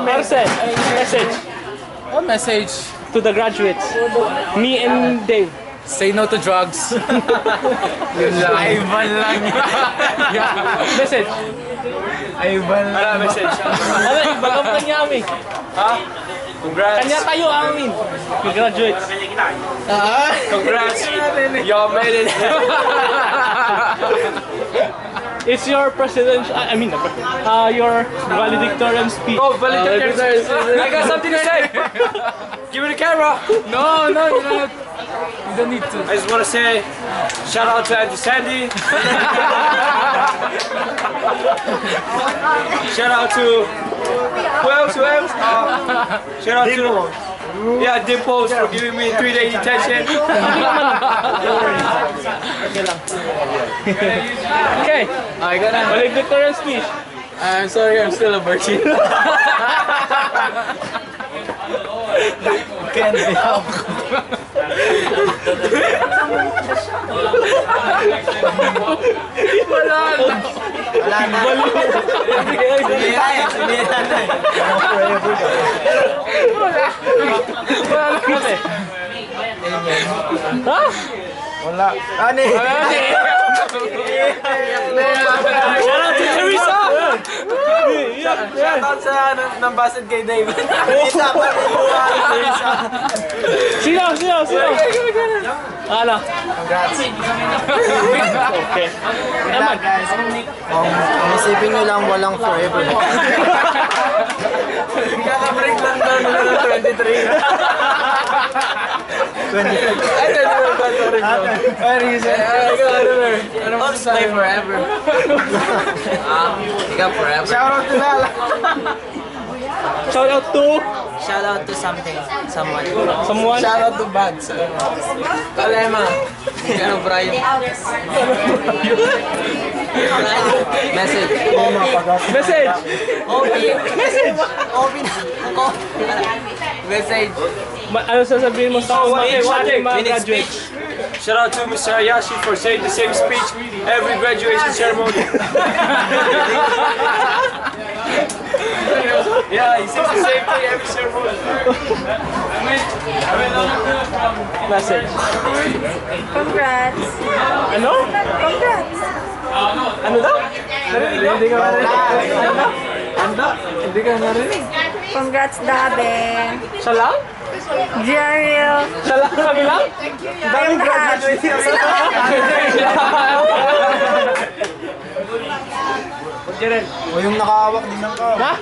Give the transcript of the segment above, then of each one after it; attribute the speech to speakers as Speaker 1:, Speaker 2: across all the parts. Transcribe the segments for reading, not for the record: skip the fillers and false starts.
Speaker 1: Marcel, message
Speaker 2: What message?
Speaker 1: to the graduates. Me and Dave.
Speaker 2: Say no to drugs. Yun lang. Ivan lang.
Speaker 1: Message.
Speaker 2: Ivan lang.
Speaker 1: Message. Ano, ibang kanya kami.
Speaker 2: Ha? Congrats.
Speaker 1: Kanya tayo amin. We graduates.
Speaker 2: Congrats. You made it.
Speaker 1: It's your presidential, your valedictorian speech.
Speaker 2: Oh, valedictorian. I got something to say. Give me the camera. No, you don't. You don't need to. I just want to say, shout out to Auntie Sandy. Shout out to who else? Shout out to Dimples for giving me 3-day detention.
Speaker 1: Okay.
Speaker 2: I got it.
Speaker 1: Valedictorian speech.
Speaker 2: I'm sorry, I'm still a virgin. Can't be helped. Wala na. Wala. Ani. Shout out to Teresa. Shout out sa nambasad kay David.
Speaker 1: Sino? Ano?
Speaker 2: Congrats.
Speaker 1: Okay.
Speaker 2: Naman guys. Ang isipin nyo lang walang forever. Kaka-break lang daw nila ng 23. Ano mo say forever? Ikaw forever. Shout out to Lala.
Speaker 1: Shout out to
Speaker 3: Shout out to someone.
Speaker 1: someone.
Speaker 2: Shout out to Bags. Kalema. Ano Brian?
Speaker 3: Message.
Speaker 1: Message.
Speaker 3: Message.
Speaker 1: Ano sasabihin mo sa mga graduates?
Speaker 2: Shout out to Mr. Hayashi for saying the same speech every graduation ceremony. Yeah, he says the same thing every ceremony.
Speaker 1: Message.
Speaker 4: Congrats!
Speaker 1: Ano?
Speaker 4: Congrats!
Speaker 1: Ano daw? Hindi ka marinig.
Speaker 2: Hindi ka narinig.
Speaker 4: Congrats, Dabe!
Speaker 1: Siya lang?
Speaker 4: Jeriel!
Speaker 1: Siya lang kami lang?
Speaker 4: Daming graduates!
Speaker 1: Jeren.
Speaker 2: O yung nakahawak din ng ka.
Speaker 1: Ha?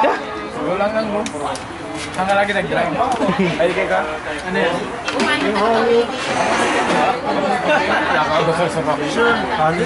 Speaker 1: Yeah.
Speaker 2: Wala lang mo. Hanga lagi nag-drive. Ay, ka? Ano yan? Yung homie. Nakabasal sa vacation. Honey.